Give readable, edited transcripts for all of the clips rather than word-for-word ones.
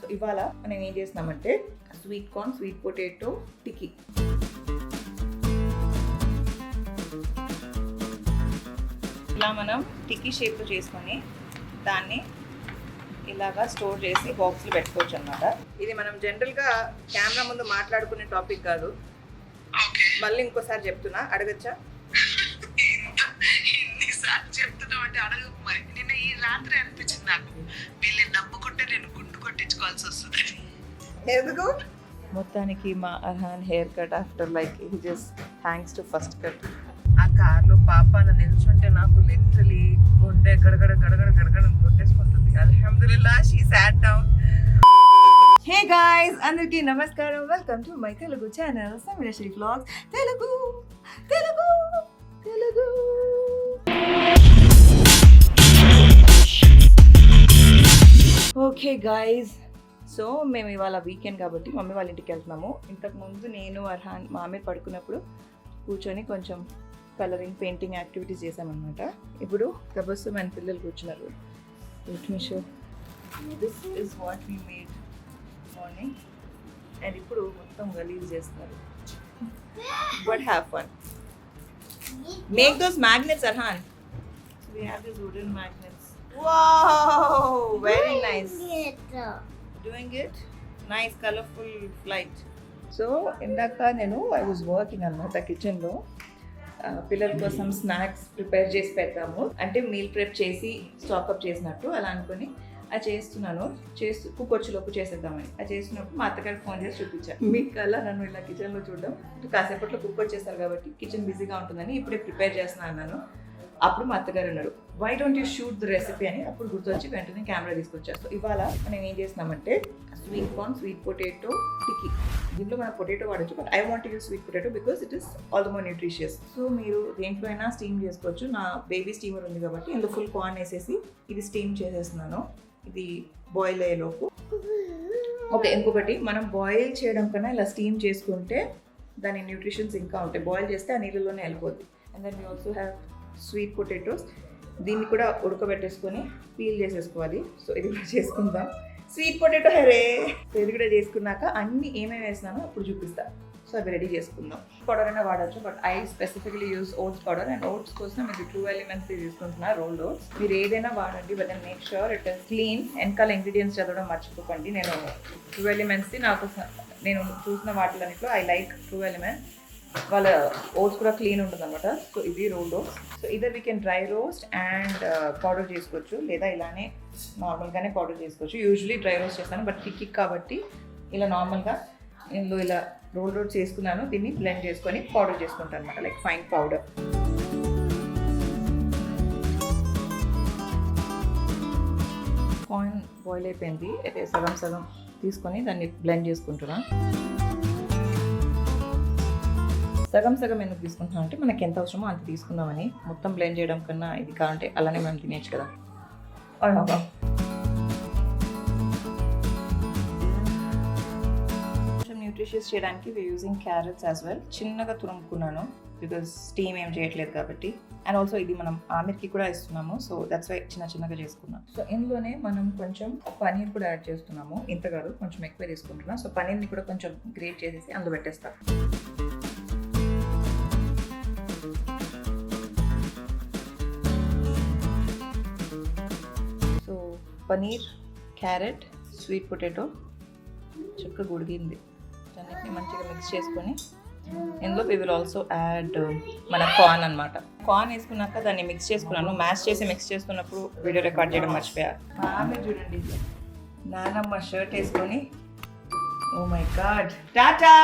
So ఇవాళ మనం ఏం చేస్తున్నామంటే స్వీట్ కార్న్ స్వీట్ పొటాటో టిక్కీ. ఇలా మనం టిక్కీ షేప్లో చేసుకొని దాన్ని ఇలాగా స్టోర్ చేసి బాక్స్లో పెట్టుకోవచ్చు అనమాట. ఇది మనం జనరల్గా కెమెరా ముందు మాట్లాడుకునే టాపిక్ కాదు. మళ్ళీ ఇంకోసారి చెప్తున్నా, అడగచ్చా? ఎన్నిసార్లు చెప్తున్నావు అంటే అడగ. మరి నిన్న ఈ రాత్రి అనిపించింది నాకు, వీళ్ళని నమ్ముకుంటే నేను గుండు కొట్టించుకోవాల్సి వస్తుంది. ఎందుకు? మొత్తానికి మా Arhan hair cut after like he just thanks to First cut. ఆ కార్లో పాపాన నిల్చుంటే నాకు లిటరలీ గుండె గడగడ గడగడ గడగడ కొట్టేసుకుంటుంది. అల్హమ్దులిల్లా she sat down. Hey guys, అందరికీ నమస్కారం. Welcome to my Telugu channel Sameerasri vlogs Telugu Telugu Telugu. Okay guys, so మేము ఇవాళ వీకెండ్ కాబట్టి మమ్మీ వాళ్ళ ఇంటికి వెళ్తున్నాము. ఇంతకుముందు నేను అర్హాన్ మామే పడుకున్నప్పుడు కూర్చొని కొంచెం కలరింగ్ పెయింటింగ్ యాక్టివిటీస్ చేసామన్నమాట. ఇప్పుడు తబస్సు మన పిల్లలు కూర్చున్నారు. Let me show. This is what we made morning. And ఇప్పుడు మొత్తం గలీజ్ చేస్తున్నారు. But have fun. Make those magnets Arhan. We have these wooden magnets. Wow, very nice. Doing it. Nice colorful flight. So ఇందాక నేను I was working అన్నమాట కిచెన్లో. పిల్లల కోసం స్నాక్స్ ప్రిపేర్ చేసి పెడతాము, అంటే మీల్ ప్రెప్ చేసి స్టాకప్ చేసినట్టు అలా అనుకుని అది చేస్తున్నాను. కుక్కొచ్చులోపు చేసేద్దామని అది చేస్తున్నప్పుడు మా అత్తగారికి ఫోన్ చేసి చూపించాను. మీకు అలా నన్ను ఇలా కిచెన్లో చూడడం, కాసేపట్లో కుక్ వచ్చేస్తారు కాబట్టి కిచెన్ బిజీగా ఉంటుందని ఇప్పుడే ప్రిపేర్ చేస్తున్నాను అన్నాను. అప్పుడు మా అత్తగారు అన్నారు, why don't you shoot the recipe అని. అప్పుడు గుర్తొచ్చి వెంటనే కెమెరా తీసుకొచ్చారు. సో ఇవాళ మనం ఏం చేస్తున్నామంటే స్వీట్ కార్న్ స్వీట్ పొటాటో టిక్కీ. దీంట్లో మనం పొటాటో వాడచ్చు, but I want use sweet potato because it is all the more nutritious. So మీరు దేంట్లో అయినా స్టీమ్ చేసుకోవచ్చు. నా బేబీ స్టీమర్ ఉంది కాబట్టి ఇందులో ఫుల్ కార్న్ వేసేసి ఇది స్టీమ్ చేసేస్తున్నాను. ఇది బాయిల్ అయ్యేలోపు. ఓకే, ఇంకొకటి, మనం బాయిల్ చేయడం కన్నా ఇలా స్టీమ్ చేసుకుంటే దాని న్యూట్రిషన్స్ ఇంకా ఉంటాయి. బాయిల్ చేస్తే ఆ నీళ్ళలోనే వెళ్ళిపోద్ది. And then we also have sweet potatoes. దీన్ని కూడా ఉడకబెట్టేసుకొని పీల్ చేసేసుకోవాలి. సో ఇది కూడా చేసుకుందాం. Sweet potato హెరే. సో ఇది కూడా చేసుకున్నాక అన్ని ఏమేమి వేసినానో అప్పుడు చూపిస్తా. సో అవి రెడీ చేసుకుందాం. పౌడర్ అయినా వాడచ్చు, but I specifically use oats powder. And oats కోసం ఇది ట్రూ ఎలిమెంట్స్ తీసుకుంటున్నా, రోల్డ్ ఓట్స్. మీరు ఏదైనా వాడండి, but then make sure it is clean. వెనకాల ఇంగ్రీడియంట్స్ చదవడం మర్చిపోకండి. నేను ట్రూ ఎలిమెంట్స్ది నేను చూసిన వాటిలన్నింటిలో ఐ లైక్ ట్రూ ఎలిమెంట్స్. వాళ్ళ ఓట్స్ కూడా క్లీన్ ఉంటుంది అనమాట. సో ఇది రోల్డ్ ఓట్స్. సో ఇదర్ we can dry roast and powder చేసుకోవచ్చు, లేదా ఇలానే నార్మల్గానే పౌడర్ చేసుకోవచ్చు. యూజువలీ డ్రై రోస్ట్ చేస్తాను, బట్ టిక్కీ కాబట్టి ఇలా నార్మల్గా ఇందులో ఇలా రోల్డ్ ఓట్స్ చేసుకున్నాను. దీన్ని బ్లెండ్ చేసుకొని పౌడర్ చేసుకుంటాను అనమాట, like fine powder. Corn boil అయిపోయింది. అయితే సగం సగం తీసుకొని దాన్ని బ్లెండ్ చేసుకుంటున్నాను. సగం సగం ఎందుకు తీసుకుంటున్నాం అంటే మనకి ఎంత అవసరమో అంత తీసుకుందామని. మొత్తం బ్లెండ్ చేయడం కన్నా ఇది కావాలంటే అలానే మనం తినేచ్చు కదా. కొంచెం న్యూట్రిషియస్ చేయడానికి వి యూజింగ్ క్యారెట్స్ యాజ్ వెల్. చిన్నగా తురుముకున్నాను బికాజ్ స్టీమ్ ఏం చేయట్లేదు కాబట్టి. అండ్ ఆల్సో ఇది మనం ఆమిర్కి కూడా ఇస్తున్నాము, సో దట్స్ వై చిన్నగా చేసుకున్నాం. సో ఇందులోనే మనం కొంచెం పనీర్ కూడా యాడ్ చేస్తున్నాము. ఇంత కాదు, కొంచెం ఎక్కువ తీసుకుంటున్నాం. సో పనీర్ని కూడా కొంచెం గ్రేట్ చేసేసి అందులో పెట్టేస్తాం. పనీర్, క్యారెట్, స్వీట్ పొటాటో చక్కగా ఉడికింది. దాన్ని మంచిగా మిక్స్ చేసుకొని ఇందులో వి విల్ ఆల్సో యాడ్ మన కార్న్ అనమాట. కార్న్ వేసుకున్నాక దాన్ని మిక్స్ చేసుకున్నాను. మ్యాష్ చేసి మిక్స్ చేసుకున్నప్పుడు వీడియో రికార్డ్ చేయడం మర్చిపోయా. ఆమె చూడండి, నానమ్మ షర్ట్ వేసుకొని, oh my God, tata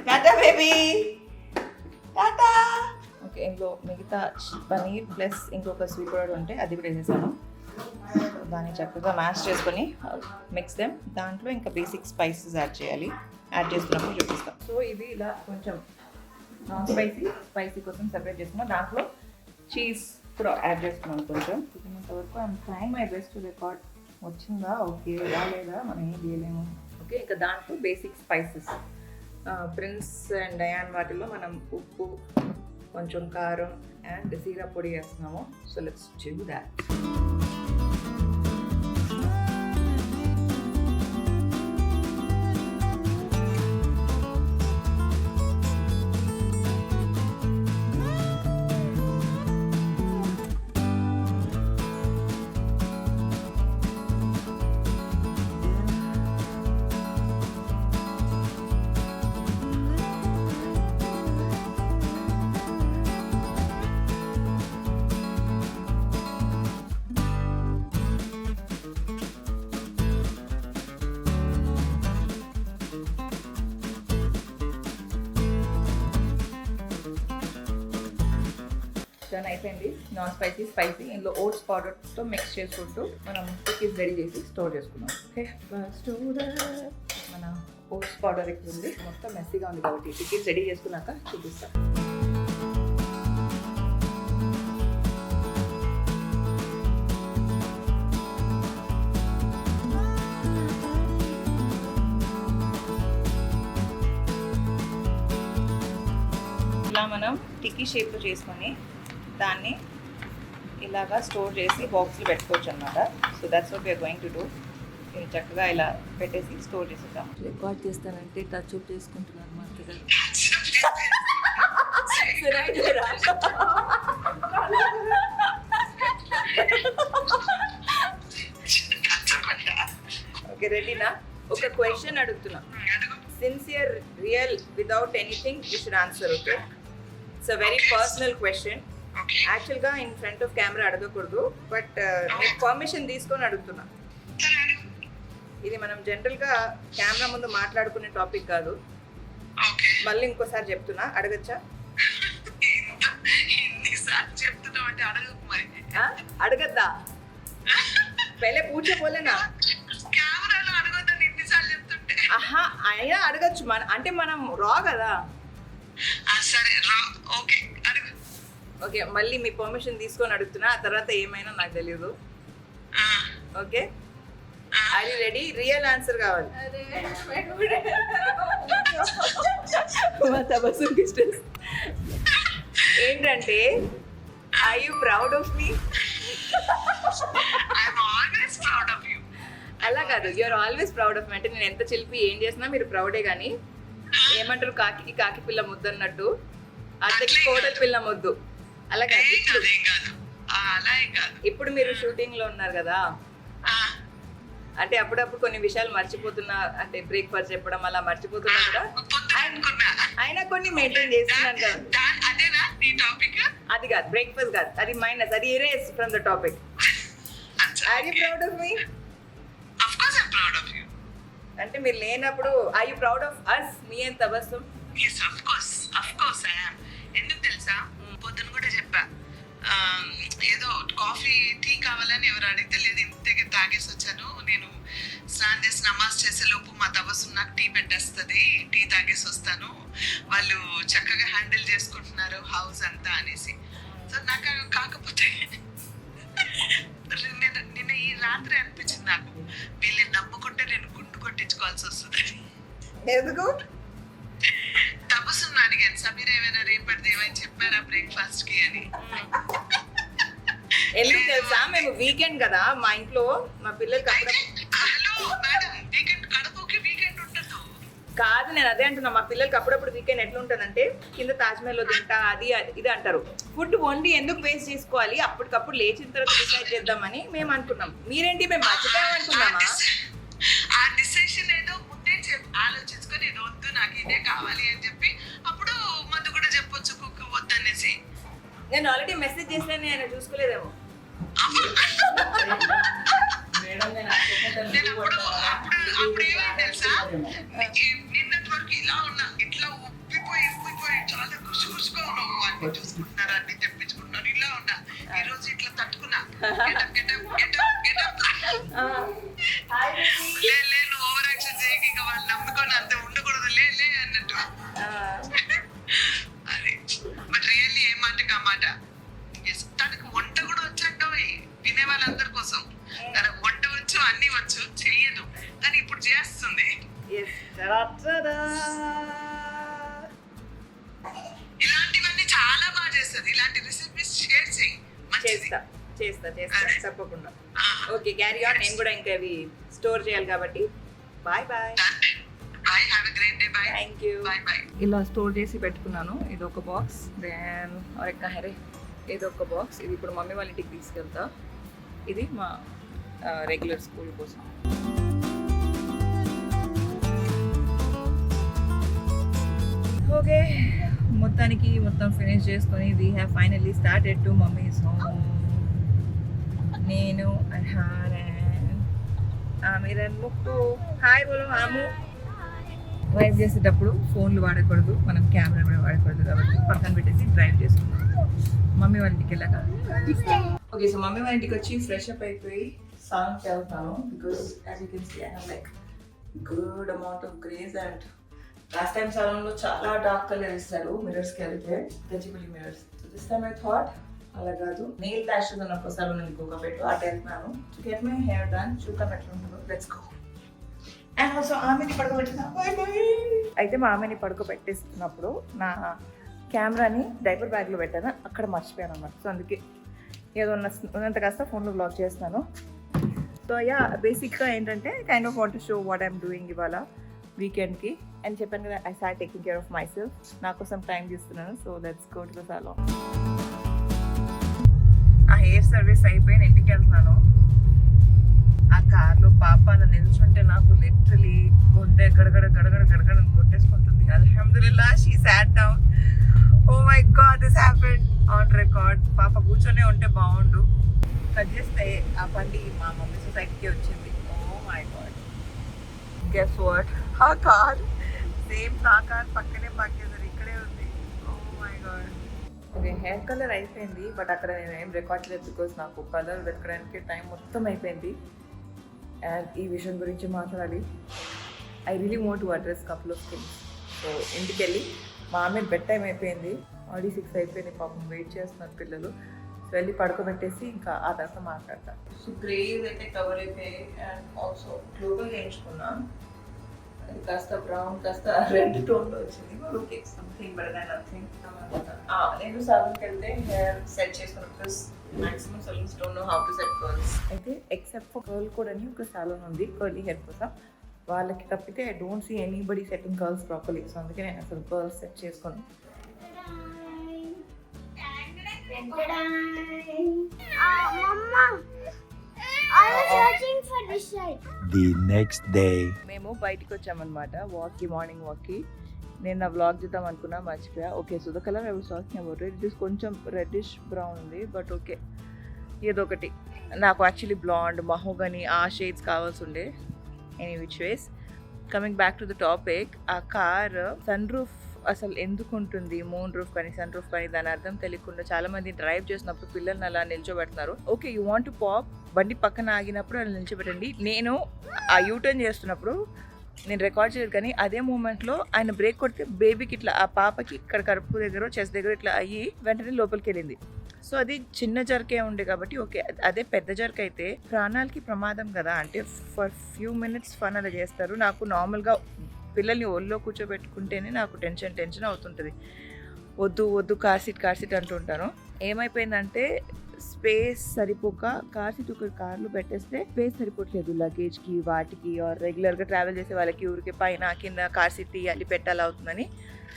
tata baby tata. Okay, ఇందులో మిగతా పనీర్ ప్లస్ ఇంకొక స్వీట్ పొటాటో ఉంటే అది కూడా వేసేసాను. దాన్ని చక్కగా మ్యాష్ చేసుకొని మిక్స్ దెమ్. దాంట్లో ఇంకా బేసిక్ స్పైసెస్ యాడ్ చేయాలి. యాడ్ చేసుకున్నప్పుడు చూపిస్తాం. సో ఇది ఇలా కొంచెం నాన్ స్పైసీ కోసం సెపరేట్ చేసుకున్నాం. దాంట్లో చీజ్ కూడా యాడ్ చేసుకున్నాం కొంచెం. ఇంతవరకు I'm trying my best to record. వచ్చిందా? ఓకే, రాలేదా మనం ఏం చేయలేము. ఓకే, ఇంకా దాంట్లో బేసిక్ స్పైసెస్ ప్రిన్స్ అండ్ డయాన్ వాటిల్లో మనం ఉప్పు, కొంచెం కారం అండ్ జీరా పొడి వేస్తున్నాము. So let's do that. Turn అయిపోయింది. Non spicy spicy. ఇందులో ఓట్స్ పౌడర్తో మిక్స్ చేసుకుంటూ మనం కుకీస్ రెడీ చేసి స్టోర్ చేసుకున్నాం. ఓకే, మన ఓట్స్ పౌడర్ ఇక్కడ ఉంది. మొత్తం మెస్సీగా ఉంది కాబట్టి కుకీస్ రెడీ చేసుకున్నాక చూపిస్తాం. ఇలా మనం టిక్కీ షేప్లో చేసుకొని దాన్ని ఇలాగా స్టోర్ చేసి బాక్స్లో పెట్టుకోవచ్చు అనమాట. So that's what we're going to do. ఇది చక్కగా ఇలా పెట్టేసి స్టోర్ చేసేద్దాం. రికార్డ్ చేస్తానంటే టచ్ అప్ చేసుకుంటున్నాను మా పిల్లలు. ఓకే, రెడీనా? ఒక క్వశ్చన్ అడుగుతున్నా. Sincere, real, without anything you should answer. Okay, it's a very personal question. యాక్చువల్గా ఇన్ ఫ్రంట్ ఆఫ్ కెమెరా అడగకూడదు, బట్ నేను పర్మిషన్ తీసుకొని అడుగుతున్నా. ఇది మనం జనరల్గా కెమెరా ముందు మాట్లాడుకునే టాపిక్ కాదు. మళ్ళీ ఇంకోసారి చెప్తున్నా, అడగచ్చా? అడగద్దా? పहले पूछे बोले ना. ఆహా, అయినా అడగచ్చు. అంటే మనం రా కదా. ఓకే, మళ్ళీ మీ పర్మిషన్ తీసుకొని అడుగుతున్నా. ఆ తర్వాత ఏమైనా నాకు తెలియదు. Okay, are you ready? Real answer కావాలి. ఏంటంటే, are you proud of me? అలా కాదు, you're always proud of me. అంటే నేను ఎంత చిలిపి ఏం చేసినా మీరు ప్రౌడే. కానీ ఏమంటారు, కాకి కాకి పిల్ల ముద్దు అన్నట్టు అత్తకి కోడలి పిల్ల ముద్దు. అలా కాదు. ఇప్పుడు మీరు షూటింగ్ లో ఉన్నారు కదా, అంటే అప్పుడప్పుడు కొన్ని విషయాలు మర్చిపోతున్నా. అంటే బ్రేక్ఫాస్ట్ చెప్పడం అలా మర్చిపోతున్నా కదా. అయినా కొన్ని మెయింటైన్ చేస్తున్నాను కదా. అది కాదు, బ్రేక్ఫాస్ట్ కాదు, అది మైనస్, అది erase from the topic. Are you proud of me? అంటే మీరు లేనప్పుడు are you proud of us, me and Tabassum? ఎందుకు తెలుసా, పొద్దున కూడా చెప్పా, ఏదో కాఫీ టీ కావాలని ఎవరు అడిగితే లేదు, ఇంతగా తాగేసి వచ్చాను నేను. స్నానం చేసి నమాజ్ చేసే లోపు మా తబస్సు నాకు టీ పెట్టేస్తుంది, టీ తాగేసి వస్తాను, వాళ్ళు చక్కగా హ్యాండిల్ చేసుకుంటున్నారు హౌస్ అంతా అనేసి. సో నాకు కాకపోతే నిన్న ఈ రాత్రి అనిపించింది నాకు, వీళ్ళని నమ్ముకుంటే నేను గుండు కొట్టించుకోవాల్సి వస్తుంది. ఎందుకు? తపస్సును అడిగాను, సమీర ఏమైనా రేపటిది ఏమైనా చెప్పారా బ్రేక్ఫాస్ట్ కి అని. ఎందుకు తెలుసా, మేము వీకెండ్ కదా మా ఇంట్లో మా పిల్లలకి హలో మేడం, వీకెండ్ కడపకి వీకెండ్ ఉంటుంది కాదు. నేను అదే అంటున్నా, మా పిల్లలకి అప్పుడప్పుడు వీకెండ్ ఎట్లా ఉంటుందంటే కింద తాజ్మహల్లో తింటా అది ఇది అంటారు. ఫుడ్ వండి ఎందుకు వేస్ట్ చేసుకోవాలి, అప్పటికప్పుడు లేచిన తర్వాత డిసైడ్ చేద్దామని మేము అనుకున్నాం. మీరేంటి, మేము మర్చిపోయామనుకున్నామా? ఆ డిసిషన్ ఏదో ముందే ఆలోచించుకొని ఇది వద్దు నాకు ఇదే కావాలి అని చెప్పి అప్పుడు మందు కూడా చెప్పొచ్చు కుక్ వద్దనేసి. నేను ఆల్రెడీ మెసేజ్ చేసాను, నేను చూసుకోలేదేమో. నేను అప్పుడు ఏమైంది తెలుసా, నిన్నటి వరకు ఇలా ఉన్నా, ఇట్లా ఉప్పిపోయి చాలా కుసుకుసుగా ఉన్నావు, అన్ని చూసుకుంటున్నారు, అన్ని తెప్పించుకుంటున్నారు, ఇలా ఉన్నా. ఈ రోజు ఇట్లా తట్టుకున్నా, లే నువ్వు ఓవర్ యాక్షన్ చేయక, ఇంకా వాళ్ళు నమ్ముకొని అంత ఉండకూడదు, లే అన్నట్టు. అదే బట్ రియల్లీ ఏ మాటకి ఆ మాట. తనకు వంట కూడా వచ్చంటో వినే వాళ్ళందరి కోసం. తనకు వంట వచ్చు, అన్ని వచ్చు, చెయ్యదు కానీ ఇప్పుడు చేస్తుంది. ఇలాంటివన్నీ చాలా బాగా చేస్తుంది. ఇలాంటి రెసిపీస్ షేర్ చేయి. చేస్తా తప్పకుండా. Okay, carry on. నేను కూడా ఇంకా అవి స్టోర్ చేయాలి కాబట్టి. Bye. Have a great day. Bye. Thank you. Bye. ఇలా స్టోర్ చేసి పెట్టుకున్నాను. ఇది ఒక బాక్స్, దెన్ ఇది ఒక బాక్స్. ఇది ఇప్పుడు మమ్మీ వాళ్ళ ఇంటికి తీసుకెళ్తా. ఇది మా రెగ్యులర్ స్కూల్ కోసం. ఓకే, మొత్తానికి మొత్తం ఫినిష్ చేసుకొని we have finally started to mummies home. నేను అర్హాన్ అండ్ ఆమిర్ అండ్ ముక్కు. హాయ్ బోలో ఆము. డ్రైవ్ చేసేటప్పుడు ఫోన్లు వాడకూడదు, మనం కెమెరా కూడా వాడకూడదు కాబట్టి పక్కన పెట్టేసి డ్రైవ్ చేసుకున్నాం. మమ్మీ వాళ్ళ ఇంటికి వెళ్ళాక ఓకే. సో మమ్మీ వాళ్ళ ఇంటికి వచ్చి ఫ్రెష్ అప్ అయిపోయి సాంగ్కి వెళ్తాను. Because as you can see I have like good amount of greys. And last time సలూన్లో చాలా డార్క్ కలర్ ఇస్తారు మిరర్స్కి వెళ్తే, గజిబిలి mirrors. So this time I thought అలా కాదు, నెయిల్ ప్యాషెస్ ఉన్న ఒక సలూన్ ఇంకొక పెట్టు అటు వెళ్తున్నాను to get my hair done. చూద్దాం ఎట్లా ఉంటుందో. Let's go. అండ్ ఆల్సో ఆమెని పడుకోబెట్టిన అయితే మా ఆమెని పడుకోబెట్టేస్తున్నప్పుడు నా కెమెరాని డైపర్ బ్యాగ్లో పెట్టాను, అక్కడ మర్చిపోయాను అన్నమాట. సో అందుకే ఏదో ఉన్నంత కాస్త ఫోన్లో బ్లాగ్ చేస్తున్నాను. సో యా, బేసిక్గా ఏంటంటే kind of want to show what I'm doing ఇవాళ వీకెండ్కి. అండ్ చెప్పాను కదా, I start taking care of myself. నా కోసం టైం తీస్తున్నాను. So let's go to the salon. ఆ హెయిర్ సర్వీస్ అయిపోయి ఇంటికి వెళ్తున్నాను. ఆ కార్లో పాప అలా నిల్చుంటే నాకు లిటరలీ గుండె గడగడ గడగడ గడగడ కొట్టేసుకుంటుంది. అల్హమ్దులిల్లా she sat down. Oh my god, this happened on record. పాప కూర్చొనే ఉంటే బాగుండు. కట్ చేస్తే ఆ బండి మా మమ్మీ సొసైటీకి వచ్చింది. Oh my God, guess what, ఆ కార్ సేమ్ నా కార్ పక్కనే పక్కేసారు, ఇక్కడే ఉంది. Oh my God. Okay, hair colour అయిపోయింది, బట్ అక్కడ నేను ఏం రికార్డ్ చేయలేదు బికాస్ నాకు కలర్ వెతకడానికి టైం మొత్తం అయిపోయింది. అండ్ ఈ విషయం గురించి మాట్లాడాలి. I really want to address couple of things. So ఇంటికి వెళ్ళి మా ఆమె బెడ్ టైం అయిపోయింది, ఆల్రెడీ 6 అయిపోయింది, పాపం వెయిట్ చేస్తున్నారు పిల్లలు. సో వెళ్ళి పడుకోబెట్టేసి ఇంకా ఆ తర్వాత మాట్లాడతాను. సో గ్రేస్ అయితే కవర్ అయిపోయాయి. అండ్ ఆల్సో గ్లోబల్ వేయించుకున్నాను. అది కాస్త బ్రౌన్ కాస్త రెడ్ టోన్లో వచ్చింది. Okay, something better than nothing. నేను సలూన్కి వెళ్తే హెయిర్ సెట్ చేసుకున్నాను because maximum salons don't know how to set curls. అయితే ఎక్సెప్ట్ ఫర్ కర్ల్ కోడ్ అని ఒక సలూన్ ఉంది కర్లీ హెయిర్ కోసం, వాళ్ళకి తప్పితే I don't see anybody setting curls properly. So అందుకే నేను అసలు కర్ల్స్ సెట్ చేసుకున్నాను. The next day. మేము బయటికి వచ్చామన్నమాట వాక్కి, మార్నింగ్ వాక్కి. నేను నా వ్లాగ్ చేద్దాం అనుకున్నా, మర్చిపోయా. Okay, so the colour I was talking about it is కొంచెం రెడ్డిష్ బ్రౌన్ ఉంది, బట్ ఓకే ఏదో ఒకటి. నాకు యాక్చువల్లీ బ్లాండ్ మహోగని ఆ షేడ్స్ కావాల్సి ఉండే. Any which ways, coming back to the topic, ఆ కార్ సన్ రూఫ్ అసలు ఎందుకు ఉంటుంది, మూన్ రూఫ్ కానీ సన్ రూఫ్ కానీ దాని అర్థం తెలియకుండా చాలా మంది డ్రైవ్ చేసినప్పుడు పిల్లల్ని అలా నిల్చోబెడుతున్నారు. Okay, you want to pop, బండి పక్కన ఆగినప్పుడు అలా నిల్చోబెట్టండి. నేను ఆ యూటర్న్ చేస్తున్నప్పుడు నేను రికార్డ్ చేయలేదు, కానీ అదే మూమెంట్లో ఆయన బ్రేక్ కొడితే బేబీకి ఇట్లా ఆ పాపకి ఇక్కడ కడుపు దగ్గర చెస్ట్ దగ్గర ఇట్లా అయ్యి వెంటనే లోపలికి వెళ్ళింది. సో అది చిన్న జర్కే ఉండే కాబట్టి ఓకే. అదే పెద్ద జర్క్ అయితే ప్రాణాలకి ప్రమాదం కదా. అంటే ఫర్ ఫ్యూ మినిట్స్ ఫన్ అలా చేస్తారు. నాకు నార్మల్గా పిల్లల్ని ఒళ్ళో కూర్చోబెట్టుకుంటేనే నాకు టెన్షన్ అవుతుంటుంది. వద్దు కార్ సీట్ అంటుంటాను. ఏమైపోయిందంటే స్పేస్ సరిపోక కార్ సీట్ ఒక కార్లో పెట్టేస్తే స్పేస్ సరిపోవట్లేదు లగేజ్కి, వాటికి. రెగ్యులర్గా ట్రావెల్ చేసే వాళ్ళకి ఊరికి పైన కింద కార్ సీట్ తీయాలి, పెట్టాలి అవుతుందని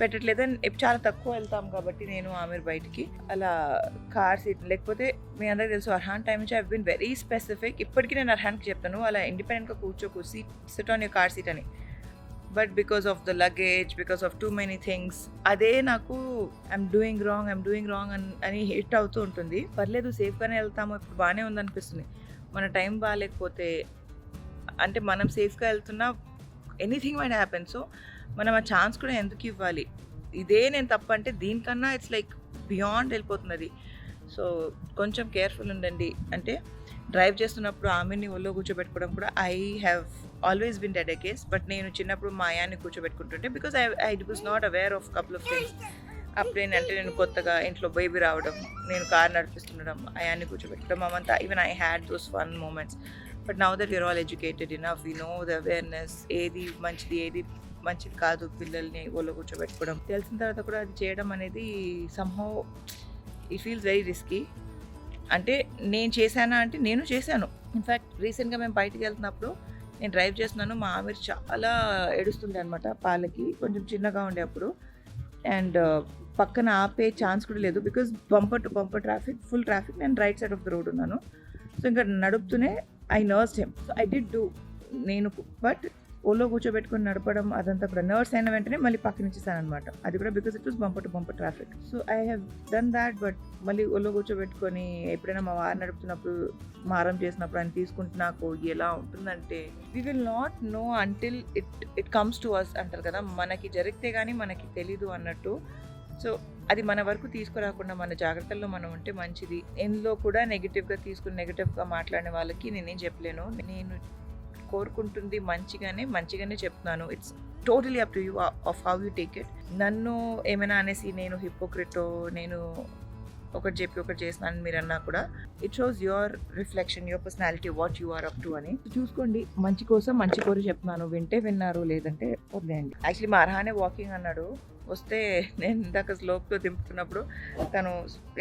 పెట్టట్లేదు. చాలా తక్కువ వెళ్తాం కాబట్టి నేను ఆమె బయటికి అలా కార్ సీట్. లేకపోతే మీ అందరికీ తెలుసు, అర్హాన్ టైం నుంచి ఐ బీన్ వెరీ స్పెసిఫిక్. ఇప్పటికీ నేను అర్హాన్కి చెప్తాను అలా ఇండిపెండెంట్గా కూర్చోకు, sit on your car seat అని. But because of the luggage, because of too many things, అదే నాకు ఐఎమ్ డూయింగ్ రాంగ్ అని హిట్ అవుతూ ఉంటుంది. పర్లేదు, సేఫ్గానే వెళ్తాము, ఇప్పుడు బాగానే ఉందనిపిస్తుంది. మన టైం బాగాలేకపోతే, అంటే మనం సేఫ్గా వెళ్తున్నా ఎనీథింగ్ మైట్ హ్యాపెన్. సో మనం ఆ ఛాన్స్ కూడా ఎందుకు ఇవ్వాలి? ఇదే నేను తప్పు అంటే దీనికన్నా ఇట్స్ లైక్ బియాండ్ వెళ్ళిపోతున్నది. సో కొంచెం కేర్ఫుల్ ఉండండి. అంటే డ్రైవ్ చేస్తున్నప్పుడు ఆమెని ఒళ్ళో కూర్చోబెట్టుకోవడం కూడా I have always been dead against. But నేను చిన్నప్పుడు మా అయాన్ని కూర్చోబెట్టుకుంటుంటే because I was not aware of couple of things. అప్పుడేంటంటే నేను కొత్తగా ఇంట్లో బేబీ రావడం, నేను కార్ నడిపిస్తుండడం, అయాన్ని కూర్చోబెట్టుకోవడం, అవంతా even I had those fun moments. But now that you're all educated enough, we know the awareness, ఏది మంచిది కాదు పిల్లల్ని ఒళ్ళో కూర్చోబెట్టుకోవడం తెలిసిన తర్వాత కూడా అది చేయడం అనేది somehow it feels very risky. అంటే నేను చేశానా అంటే నేను చేశాను. ఇన్ఫ్యాక్ట్ రీసెంట్గా మేము బయటికి వెళ్తున్నప్పుడు నేను డ్రైవ్ చేస్తున్నాను, మా ఆమె చాలా ఏడుస్తుండే అనమాట. పాలకి కొంచెం చిన్నగా ఉండే అప్పుడు. అండ్ పక్కన ఆపే ఛాన్స్ కూడా లేదు because bumper to bumper traffic, full traffic. నేను right side of the road ఉన్నాను. సో ఇంకా నడుపుతూనే I nursed him. So I did do నేను. బట్ ఓలో కూర్చోబెట్టుకొని నడపడం అదంతా కూడా నర్వ్స్ అయిన వెంటనే మళ్ళీ పక్కన ఇచ్చేసాను అనమాట. అది కూడా because it was bumper to bumper traffic. So I have done that. But మళ్ళీ ఓలో కూర్చోబెట్టుకొని ఎప్పుడైనా మా వారు నడుపుతున్నప్పుడు మారం చేసినప్పుడు ఆయన తీసుకుంటే నాకు ఎలా ఉంటుందంటే we will not know until it comes to us అంటారు కదా, మనకి జరిగితే కానీ మనకి తెలీదు అన్నట్టు. సో అది మన వరకు తీసుకురాకుండా మన జాగ్రత్తల్లో మనం ఉంటే మంచిది. ఇందులో కూడా నెగిటివ్గా తీసుకుని నెగిటివ్గా మాట్లాడిన వాళ్ళకి నేనేం చెప్పలేను. నేను కోరుకుంటుంది మంచిగానే చెప్తున్నాను. It's totally up to you of how you take it. నన్ను ఏమైనా అనేసి నేను హిపోక్రిటో, నేను ఒకటి చెప్పి ఒకటి చేస్తున్నాను మీరు అన్నా కూడా it shows your reflection, your personality, what you are up to అని చూసుకోండి. మంచి కోసం మంచి కోరి చెప్తున్నాను. వింటే విన్నారు, లేదంటే వదిలేయండి. యాక్చువల్లీ మా అర్హానే వాకింగ్ అన్నాడు. వస్తే నేను ఇందాక స్లోప్తో దింపుతున్నప్పుడు తను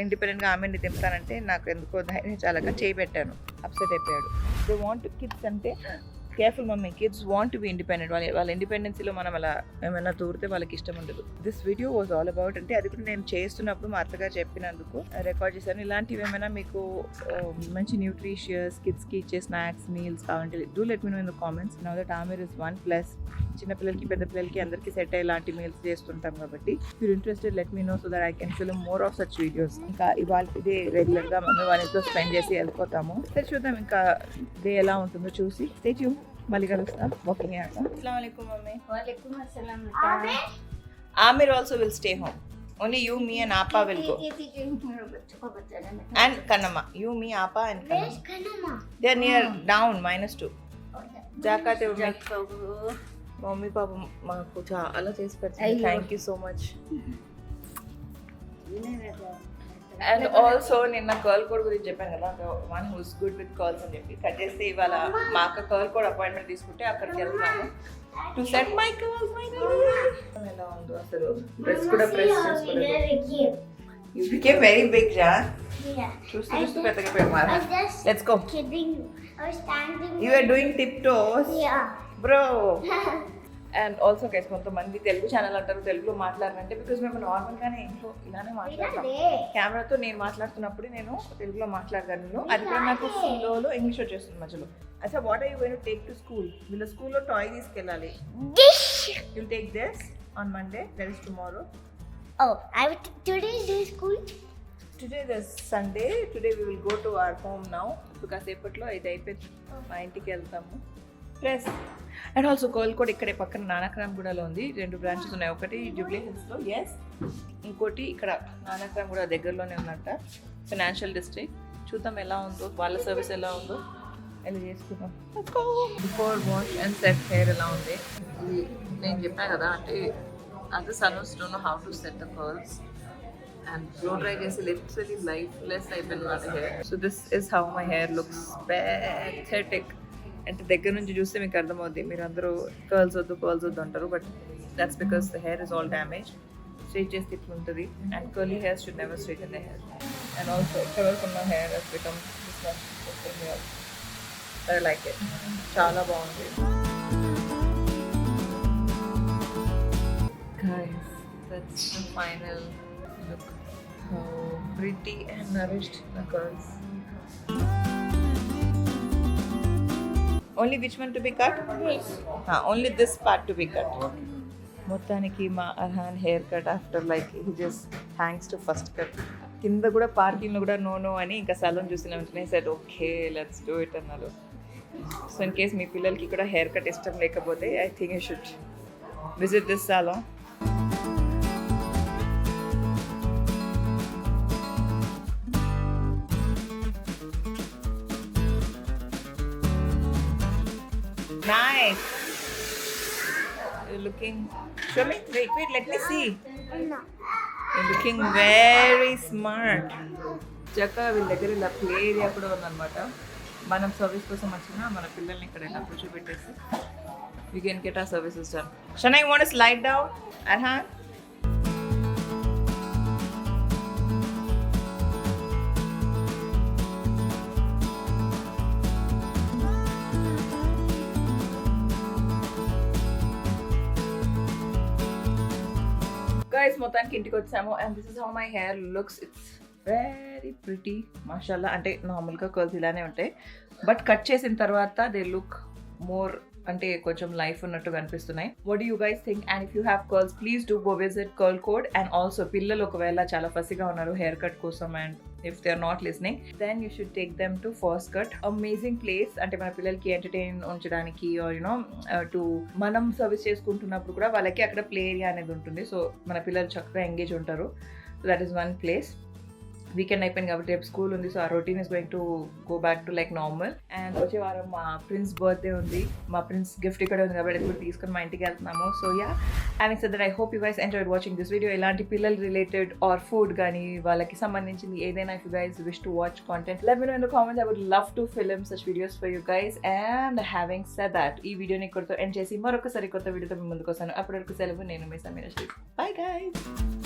ఇండిపెండెంట్గా ఆమెని దింపుతానంటే నాకు ఎందుకో ధైర్యం చాలాగా చేయి పెట్టాను. అప్సెట్ అయిపోయాడు. దే వాంట్ కిడ్స్ అంటే careful mummy, kids want to be independent. వాళ్ళ ఇండిపెండెన్సీలో మనం అలా ఏమైనా తూరితే వాళ్ళకి ఇష్టం ఉండదు. This video was all about అంటే అది కూడా నేను చేస్తున్నప్పుడు మా అత్తగారు చెప్పినందుకు రికార్డ్ చేశాను. ఇలాంటివి ఏమైనా మీకు మంచి న్యూట్రిషియస్ కిడ్స్కి ఇచ్చే స్నాక్స్ మీల్స్ కావాలంటే do let me know in the comments. Now that Aamir is 1+. చిన్నపిల్లలకి పెద్ద పిల్లలకి అందరికీ సెట్ అయ్యేలాంటి మీల్స్ చేస్తుంటాం కాబట్టి మీరు interested let me know so that I can film more of such videos. ఇంకా ఇవాళ ఇదే రెగ్యులర్గా మమ్మీ వాళ్ళతో స్పెండ్ చేసి వెళ్ళిపోతాము. సరే చూద్దాం ఇంకా డే ఎలా ఉంటుందో చూసి. Stay tune. మళ్ళీ కలుస్తాం. ఓకే. అస్సలాము అలైకుం మమ్మీ. वालेकुम अस्सलाम Amir also will stay home. Only you, me and Appa will go. And Kanama. You, me, Appa and Kanama. They are near down -2. జాగ్రత్త మమ్మీ పాప మాకు చాలా చేసి పెట్టింది. Thank you so much. And also నిన్న Curl Code గురించి చెప్పాను కదా, one who's good with curls అని చెప్పి కట్ చేస్తే ఇవాళ మా అక్క కర్ల్ కోడ్ అపాయింట్మెంట్ తీసుకుంటే అక్కడికి వెళ్తున్నాను టు సెట్ మై కర్ల్స్. ఎలా ఉందో అసలు డ్రెస్ కూడా ప్రెస్ చేసుకోలేదు. యూ బికేమ్ వెరీ బిగ్ జా. చూస్తూ చూస్తూ పెద్దగా పోయారు. Let's go. You are doing tip toes bro. And also guys కొంతమంది తెలుగు ఛానల్ అంటారు తెలుగులో మాట్లాడాలంటే బికాజ్ మేము నార్మల్గానే ఇంట్లో ఇలానే మాట్లాడతాం. కెమెరాతో నేను మాట్లాడుతున్నప్పుడు నేను తెలుగులో మాట్లాడగలను. అది కూడా నాకు స్కూల్లో ఇంగ్లీష్ వచ్చేస్తుంది మధ్యలో. అచ్చా what are you going to take to school? వీళ్ళ స్కూల్లో టాయ్ తీసుకెళ్ళాలి. You'll take this on Monday, that is tomorrow. Oh, today is school. Today is Sunday. Today we will go to our home now. Because ఎప్పట్లో ఇది అయిపోయింది, మా ఇంటికి వెళ్తాము. Plus and also coal కూడా ఇక్కడే పక్కన నానక్రామ్గూడలో ఉంది. 2 బ్రాంచెస్ ఉన్నాయి. ఒకటి జూబ్లీ హిల్స్లో, ఎస్, ఇంకోటి ఇక్కడ నానక్రామ్గూడ దగ్గరలోనే ఉన్నట్ట ఫైనాన్షియల్ డిస్ట్రిక్ట్. చూద్దాం ఎలా ఉందో, వాళ్ళ సర్వీస్ ఎలా ఉందో వెళ్ళి చేసుకుందాం. Before wash and set hair ఎలా ఉంది. ఇది నేను చెప్పాను కదా, అంటే other salons don't know how to set the curls and blow dry చేసి literally lifeless అయిపోయింది నా hair. So this is how my hair looks, pathetic. అంటే దగ్గర నుంచి చూస్తే మీకు అర్థమవుద్ది. మీరు అందరూ కర్ల్స్ వద్దు అంటారు, but that's because the hair is all damaged. Straight చేస్తే ఇట్లా ఉంటుంది. And curly hair should never straighten the hair. And also ఇక్కడ వరకు ఉన్న hair has become this much. I like it. చాలా బాగుంది. Guys, that's the final look. How pretty and nourished the curls. Only which one to be cut? This. Only this part to be cut. మొత్తానికి మా Arhan hair cut after like he just thanks to First cut. కింద కూడా పార్కింగ్లో కూడా no అని ఇంకా salon చూసిన వెంటనే set okay let's do it అన్నారు. సో ఇన్ కేస్ మీ పిల్లలకి కూడా హెయిర్ కట్ ఇష్టం లేకపోతే I think you should visit this salon. Nice. You're looking. Show me. Wait. Let me see. No. You're looking very smart. చక్కగా వీళ్ళ దగ్గర ఇలా ప్లే ఏరియా కూడా ఉందన్నమాట. మనం సర్వీస్ కోసం వచ్చినా మన పిల్లల్ని ఇక్కడ ఇలా కూర్చోబెట్టేసి we can get our services done. Shana, you want to slide down? Arhan? Guys, మొత్తానికి ఇంటికి వచ్చాము and this is how my hair looks. It's very pretty మాషాల్లా. అంటే నార్మల్గా కర్ల్స్ ఇలానే ఉంటాయి, బట్ కట్ చేసిన తర్వాత దే లుక్ మోర్ అంటే కొంచెం లైఫ్ ఉన్నట్టు కనిపిస్తున్నాయి. What do you guys think? And if you have curls please do go visit Curl Code. And also పిల్లలు ఒకవేళ చాలా ఫస్సీగా ఉన్నారు హెయిర్ కట్ కోసం, and if they are not listening then you should take them to First Cut. Amazing place. అంటే మన పిల్లలకి entertain ఉంచడానికి ఆర్ యూనో టు మనం సర్వీస్ చేసుకుంటున్నప్పుడు కూడా వాళ్ళకి అక్కడ ప్లే ఏరియా అనేది ఉంటుంది. సో మన పిల్లలు చక్కగా ఎంగేజ్ ఉంటారు. So that is one place. Weekend అయిపోయింది కాబట్టి రేపు స్కూల్ ఉంది. సో ఆ routine is going to go back to like normal. And వచ్చే వారం మా ప్రిన్స్ బర్త్డే ఉంది. మా ప్రిన్స్ గిఫ్ట్ ఇక్కడ ఉంది కాబట్టి ఇప్పుడు తీసుకొని మా ఇంటికి వెళ్తున్నాము. So yeah, having said that I hope you guys enjoyed watching this video. ఇలాంటి పిల్లలు రిలేటెడ్ ఆర్ ఫుడ్ కానీ వాళ్ళకి సంబంధించింది ఏదైనా if you guys wish to watch content let me know in the comments. I would love to film such videos for you guys. And having said that ఈ వీడియోని ఇక్కడితో end చేసి మరొకసారి కొత్త వీడియోతో మీ ముందుకు వస్తాను. అప్పటివరకు సెలవు. నేను మీ సమీర శ్రీ. Bye guys.